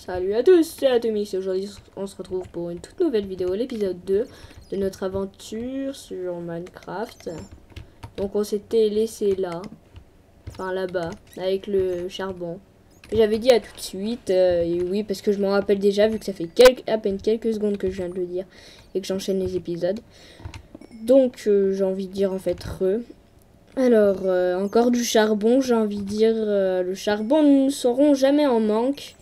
Salut à tous, c'est Atomix et aujourd'hui on se retrouve pour une toute nouvelle vidéo, l'épisode 2 de notre aventure sur Minecraft. Donc on s'était laissé là, enfin là-bas, avec le charbon. J'avais dit à tout de suite, et oui parce que je m'en rappelle déjà vu que ça fait à peine quelques secondes que je viens de le dire et que j'enchaîne les épisodes. Donc j'ai envie de dire en fait Alors encore du charbon, j'ai envie de dire le charbon, nous ne serons jamais en manque.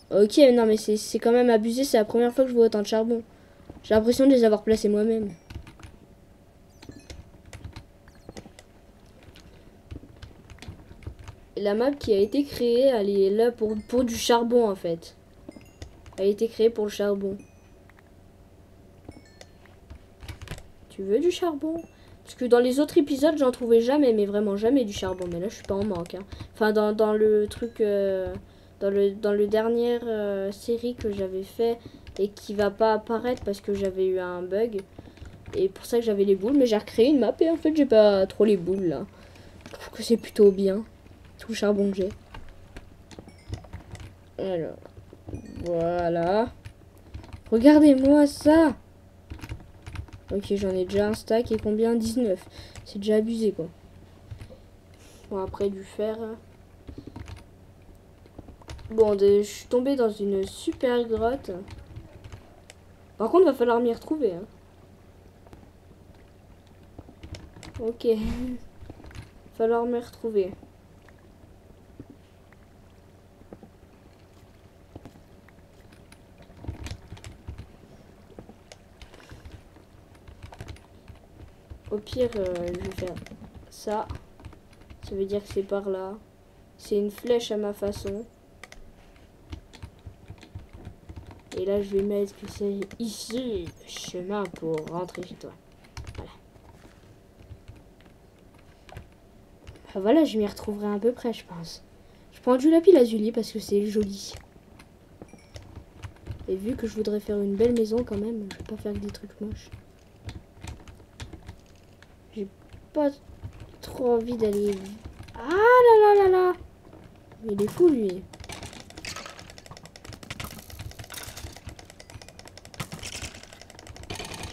Ok, non mais c'est quand même abusé, c'est la première fois que je vois autant de charbon. J'ai l'impression de les avoir placés moi-même. Et la map qui a été créée, elle est là pour du charbon en fait. Elle a été créée pour le charbon. Tu veux du charbon? Parce que dans les autres épisodes, j'en trouvais jamais, mais vraiment jamais du charbon. Mais là, je suis pas en manque. Hein. Enfin, dans le truc... dans le dernière série que j'avais fait et qui va pas apparaître parce que j'avais eu un bug. Et pour ça que j'avais les boules. Mais j'ai recréé une map et en fait, j'ai pas trop les boules là. Je trouve que c'est plutôt bien. Tout le charbon que j'ai. Alors, voilà. Regardez-moi ça. Ok, j'en ai déjà un stack et combien? 19. C'est déjà abusé quoi. Bon, après du fer. Bon, je suis tombée dans une super grotte. Par contre, va falloir m'y retrouver. Hein. Ok. Falloir m'y retrouver. Au pire, je vais faire ça. Ça veut dire que c'est par là. C'est une flèche à ma façon. Et là, je vais mettre que c'est ici le chemin pour rentrer chez toi. Voilà. Ah, voilà, je m'y retrouverai à peu près, je pense. Je prends du lapis lazuli parce que c'est joli. Et vu que je voudrais faire une belle maison quand même, je vais pas faire que des trucs moches. J'ai pas trop envie d'aller... Ah là là là là! Il est fou lui.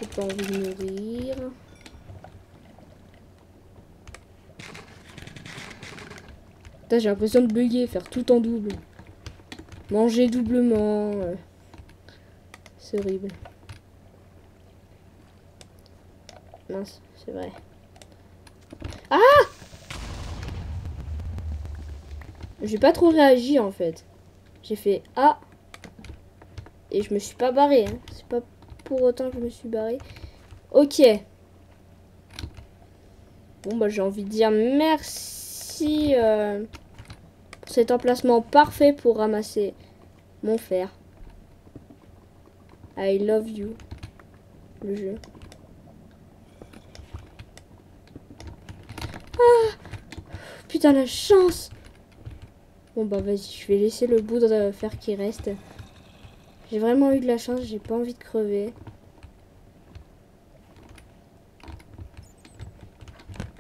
J'ai pas envie de mourir. Putain, j'ai l'impression de bugger, faire tout en double. Manger doublement. C'est horrible. Mince, c'est vrai. Ah! J'ai pas trop réagi en fait. J'ai fait ah! Et je me suis pas barré. Hein. C'est pas pour autant que je me suis barré. Ok. Bon bah j'ai envie de dire merci pour cet emplacement parfait pour ramasser mon fer. I love you. Le jeu. Ah! Putain la chance! Bon bah vas-y, je vais laisser le bout de fer qui reste. J'ai vraiment eu de la chance, j'ai pas envie de crever.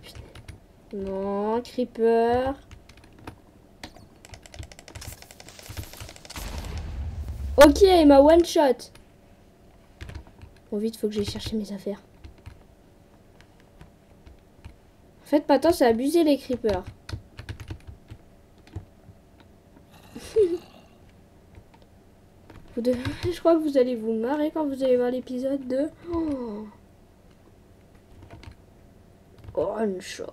Putain. Non, creeper. Ok, il m'a one shot. Bon vite, faut que j'aille chercher mes affaires. En fait, pas tant, c'est abusé les creepers. Je crois que vous allez vous marrer quand vous allez voir l'épisode 2. Oh. One shot.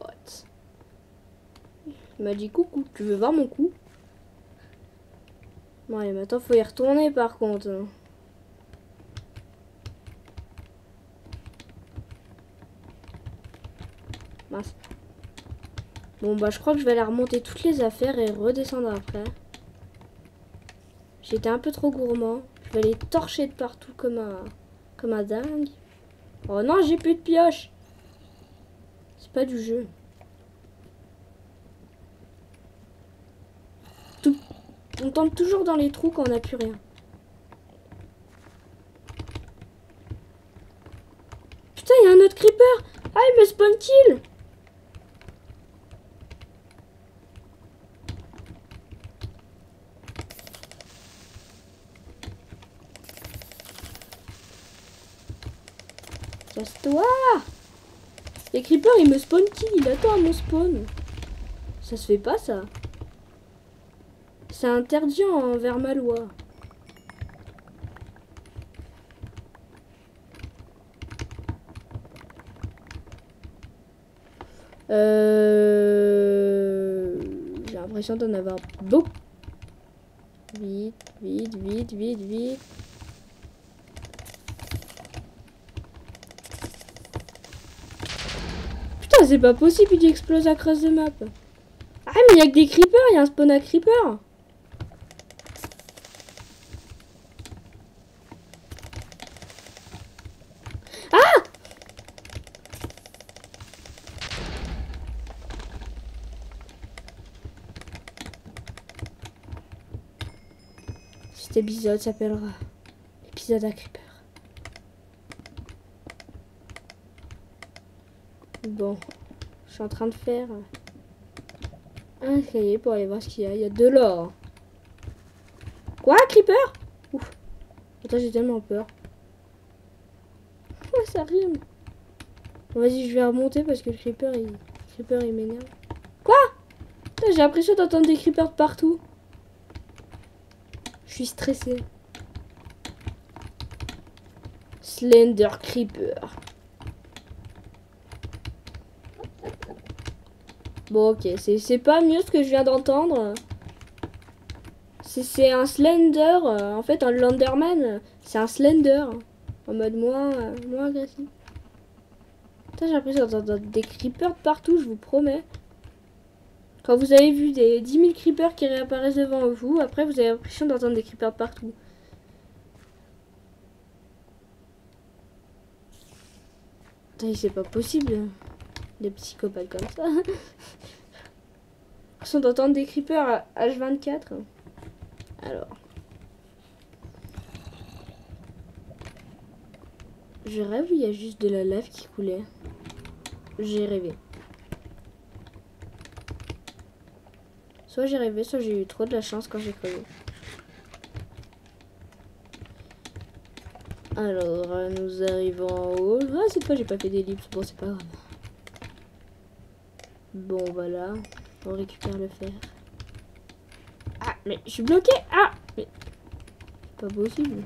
Il m'a dit coucou, tu veux voir mon coup? Bon allez, maintenant faut y retourner par contre. Mince. Bon bah je crois que je vais aller remonter toutes les affaires et redescendre après. J'étais un peu trop gourmand. Je vais les torcher de partout comme un dingue. Oh non, j'ai plus de pioche. C'est pas du jeu. On tombe toujours dans les trous quand on n'a plus rien. Putain, il y a un autre creeper. Ah, il me spawn kill. Casse-toi! Les creepers, ils me spawn kill. Attends à mon spawn. Ça se fait pas, ça. C'est interdit envers ma loi. J'ai l'impression d'en avoir beaucoup. Vite, vite, vite, vite, vite. Putain, c'est pas possible, il explose à cause de map. Ah, mais il y a que des creepers, il y a un spawn à creepers. Ah! Cet épisode s'appellera épisode à creeper. Bon, je suis en train de faire un escalier pour aller voir ce qu'il y a. Il y a de l'or. Quoi, creeper? Ouf. Attends, j'ai tellement peur. Oh, ça rime. Vas-y, je vais remonter parce que le creeper, il m'énerve. Quoi? J'ai l'impression d'entendre des creepers de partout. Je suis stressée. Slender Creeper. Bon, ok, c'est pas mieux ce que je viens d'entendre. C'est un Slender, en fait un Landerman, c'est un Slender. En mode moins agressif. Putain, j'ai l'impression d'entendre des creepers de partout, je vous promets. Quand vous avez vu des 10 000 creepers qui réapparaissent devant vous, après vous avez l'impression d'entendre des creepers de partout. Putain, c'est pas possible. Des psychopathes comme ça. Ils sont d'entendre des creepers à H24. Alors. Je rêve où il y a juste de la lave qui coulait. J'ai rêvé. Soit j'ai rêvé, soit j'ai eu trop de la chance quand j'ai crevé. Alors, nous arrivons en haut. Ah, cette fois, j'ai pas fait d'ellipse. Bon, c'est pas grave. Bon, voilà. On récupère le fer. Ah, mais je suis bloqué. Ah, mais c'est pas possible.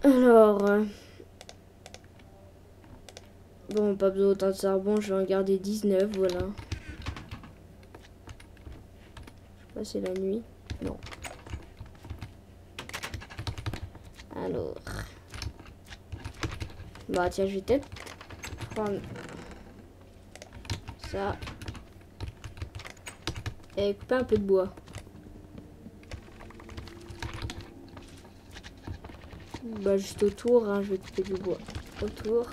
Alors... Bon, pas besoin d'autant de charbon. Je vais en garder 19, voilà. Je sais pas, c'est la nuit. Non. Alors... Bah tiens, je vais peut-être prendre ça. Et couper un peu de bois. Bah juste autour, hein, je vais couper du bois. Autour.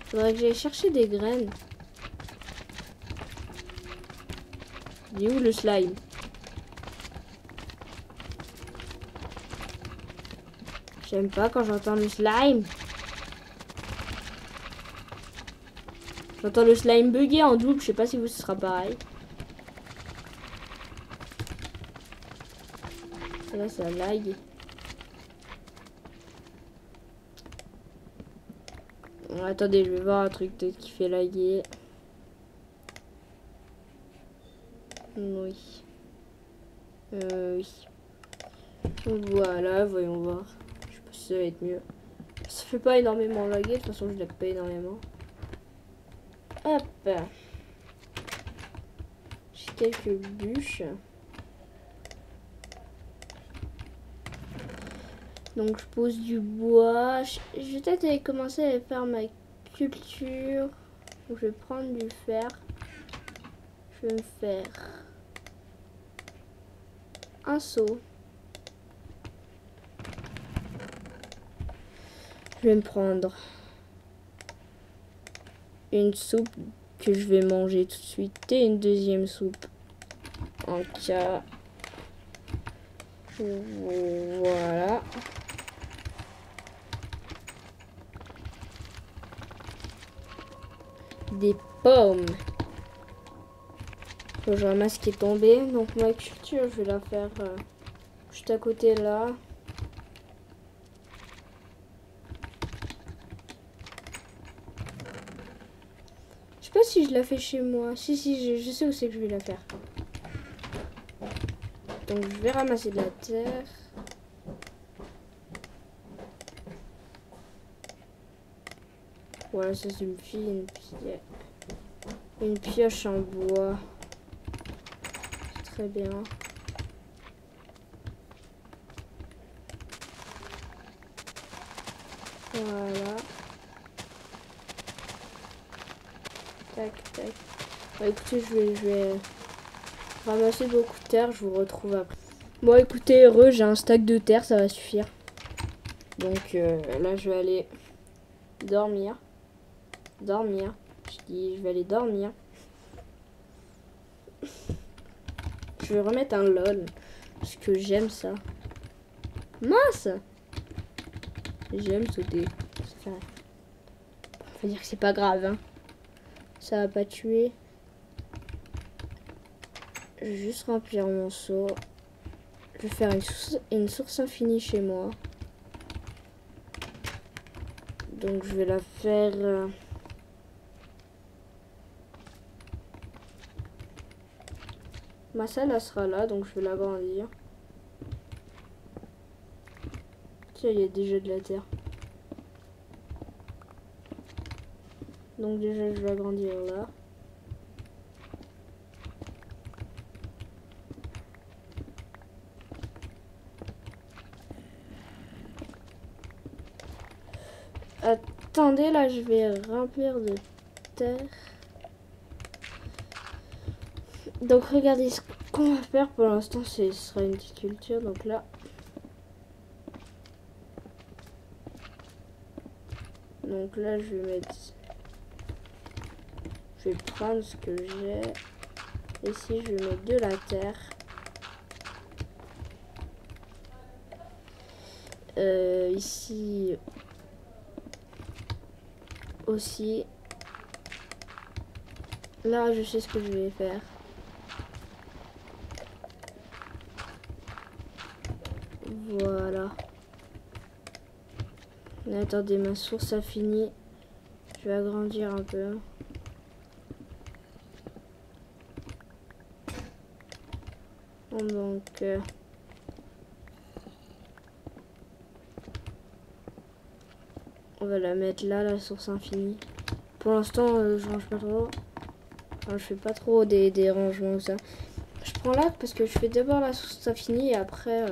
Faudrait que j'aille chercher des graines. Il est où le slime? J'aime pas quand j'entends le slime. J'entends le slime bugger en double, je sais pas si vous ce sera pareil. Et là ça lag. Bon, attendez, je vais voir un truc peut-être qui fait laguer. Oui. Oui. Voilà, voyons voir. Je sais pas si ça va être mieux. Ça fait pas énormément laguer, de toute façon je lag pas énormément. Hop. J'ai quelques bûches. Donc je pose du bois. Je vais peut-être aller commencer à faire ma culture. Donc, je vais prendre du fer. Je vais me faire un seau. Je vais me prendre une soupe que je vais manger tout de suite et une deuxième soupe en cas. Voilà. Des pommes. Faut que je ramasse ce qui est tombé. Donc ma culture, je vais la faire juste à côté là. si je la fais chez moi. Si, je sais où c'est que je vais la faire. Donc je vais ramasser de la terre. Voilà, ça c'est une pioche en bois. C'est très bien. Voilà. Tac, tac. Bon, écoutez, je vais ramasser beaucoup de terre. Je vous retrouve après. Bon, écoutez, heureux, j'ai un stack de terre, ça va suffire. Donc là, je vais aller dormir. Dormir. Je dis, je vais aller dormir. Je vais remettre un LOL. Parce que j'aime ça. Mince! J'aime sauter. On va dire que c'est pas grave, hein. Ça va pas tuer. Je vais juste remplir mon seau. Je vais faire une source infinie chez moi. Donc je vais la faire... Ma salle elle sera là, donc je vais l'agrandir. Tiens, il y a déjà de la terre. Donc déjà je vais agrandir là. Attendez, là je vais remplir de terre. Donc regardez ce qu'on va faire pour l'instant, ce sera une petite culture. Donc là, je vais mettre, je vais prendre ce que j'ai. Ici je vais mettre de la terre. Ici aussi. Là je sais ce que je vais faire. Voilà. Mais attendez, ma source a fini. Je vais agrandir un peu. Donc on va la mettre là, la source infinie. Pour l'instant, je range pas trop. Enfin, je fais pas trop des rangements ou ça. Je prends là parce que je fais d'abord la source infinie et après,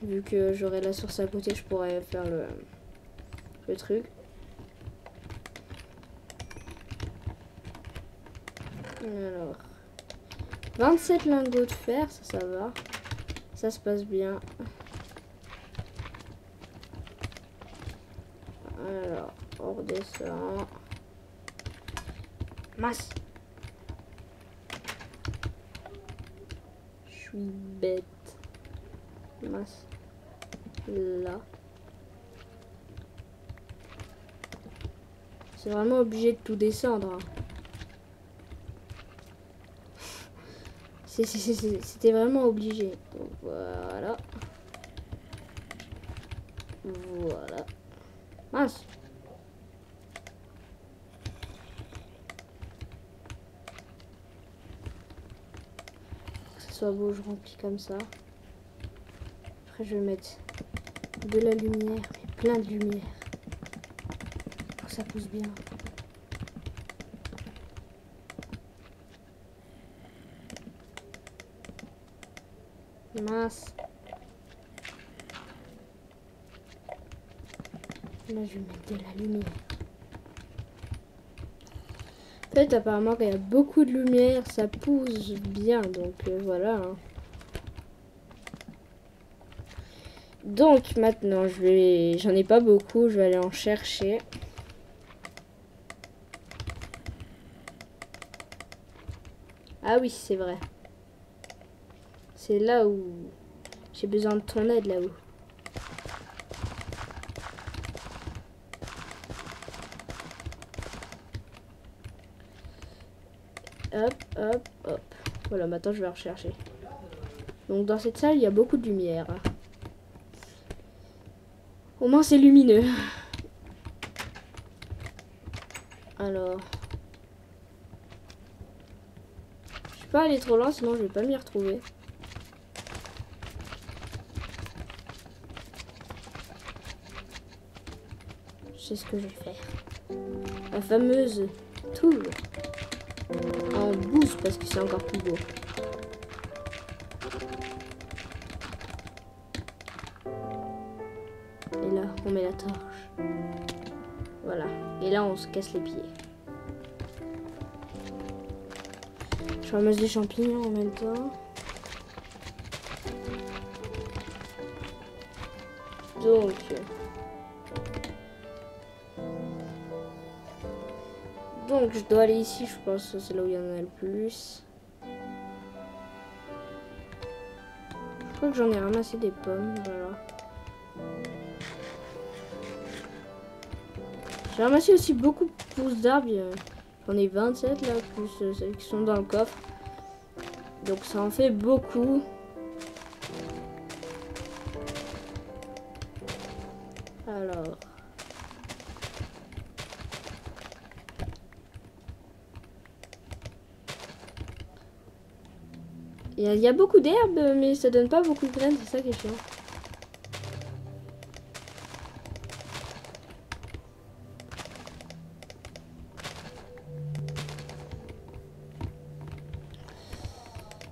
vu que j'aurai la source à côté, je pourrais faire le truc. Alors, 27 lingots de fer, ça va. Ça se passe bien. Alors, on redescend. Masse. Je suis bête. Masse. Là. C'est vraiment obligé de tout descendre. Hein. C'était vraiment obligé. Donc, voilà. Voilà. Mince. Pour que ça soit beau, je remplis comme ça. Après, je vais mettre de la lumière, mais plein de lumière. Pour que ça pousse bien. Mince. Là, je vais mettre de la lumière. En fait, apparemment, quand il y a beaucoup de lumière, ça pousse bien. Donc, voilà. Hein. Donc, maintenant, j'en ai pas beaucoup. Je vais aller en chercher. Ah oui, c'est vrai. C'est là où j'ai besoin de ton aide, là-haut. Hop, hop, hop. Voilà, maintenant je vais rechercher. Donc dans cette salle, il y a beaucoup de lumière. Au moins c'est lumineux. Alors, pas aller trop loin, sinon je vais pas m'y retrouver. Je sais ce que je vais faire. La fameuse tour en boost parce que c'est encore plus beau. Et là, on met la torche. Voilà. Et là, on se casse les pieds. Je ramasse des champignons en même temps. Donc, je dois aller ici, je pense que c'est là où il y en a le plus. Je crois que j'en ai ramassé des pommes, voilà. J'ai ramassé aussi beaucoup de pousses d'arbres. J'en ai 27 là, plus celles qui sont dans le coffre. Donc ça en fait beaucoup. Alors. Il y a beaucoup d'herbes, mais ça donne pas beaucoup de graines, c'est ça qui est chiant.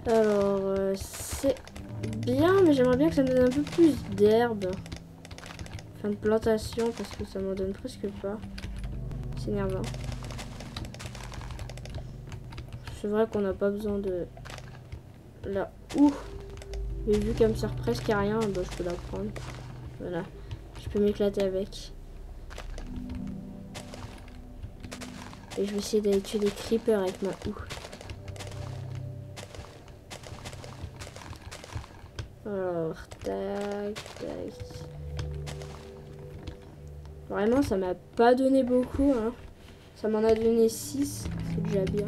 Alors, c'est bien, mais j'aimerais bien que ça me donne un peu plus d'herbes. Enfin, de plantation, parce que ça m'en donne presque pas. C'est énervant. C'est vrai qu'on n'a pas besoin de... Là, ouh! Mais vu qu'elle me sert presque à rien, bah, je peux la prendre. Voilà. Je peux m'éclater avec. Et je vais essayer d'aller tuer des creepers avec ma houe. Alors, tac, tac. Vraiment, ça m'a pas donné beaucoup, hein. Ça m'en a donné 6, c'est déjà bien.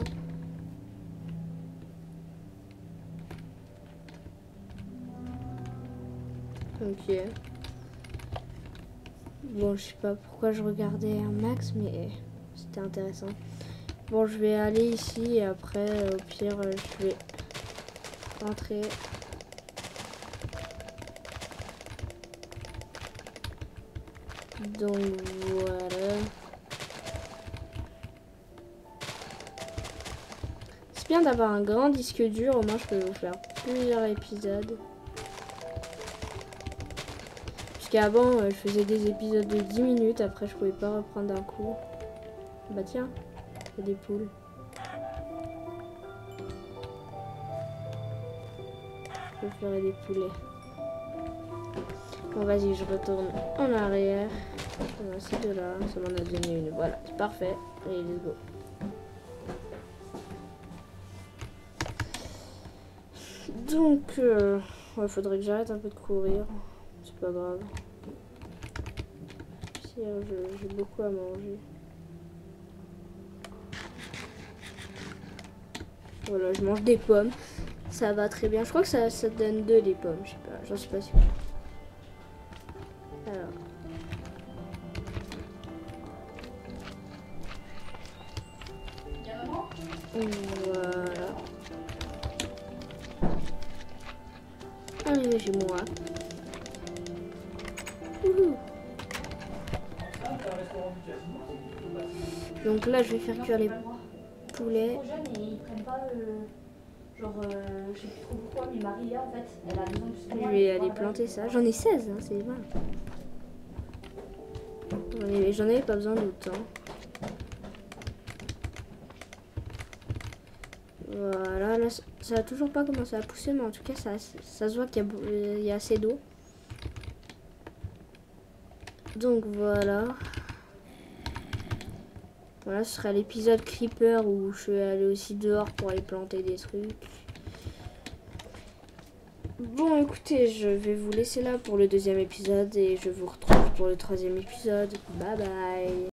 Ok. Bon, je sais pas pourquoi je regardais un max, mais c'était intéressant. Bon, je vais aller ici et après, au pire, je vais rentrer. Donc voilà. C'est bien d'avoir un grand disque dur, au moins je peux vous faire plusieurs épisodes. Puisqu'avant je faisais des épisodes de 10 minutes, après je pouvais pas reprendre d'un coup. Bah tiens, il y a des poules. Je peux faire des poulets. Bon vas-y, je retourne en arrière. C'est de là, ça m'en a donné une. Voilà, c'est parfait. Allez, let's go. Donc, ouais, faudrait que j'arrête un peu de courir. C'est pas grave. Si, j'ai beaucoup à manger. Voilà, je mange des pommes. Ça va très bien. Je crois que ça donne 2 des pommes. Je sais pas, j'en suis pas sûre. Alors. Voilà. Arrivé chez moi. Wouhou. Donc là, je vais faire cuire les poulets. Genre, je sais plus trop pourquoi, mais Maria, en fait, elle a besoin de plus que moi. Je vais aller planter ça. J'en ai 16, hein, c'est mal. J'en avais pas besoin d'autant. Voilà, là, ça a toujours pas commencé à pousser, mais en tout cas, ça se voit qu'il y a assez d'eau. Donc voilà. Voilà, ce sera l'épisode Creeper où je vais aller aussi dehors pour aller planter des trucs. Bon, écoutez, je vais vous laisser là pour le 2e épisode et je vous retrouve pour le 3e épisode. Bye bye.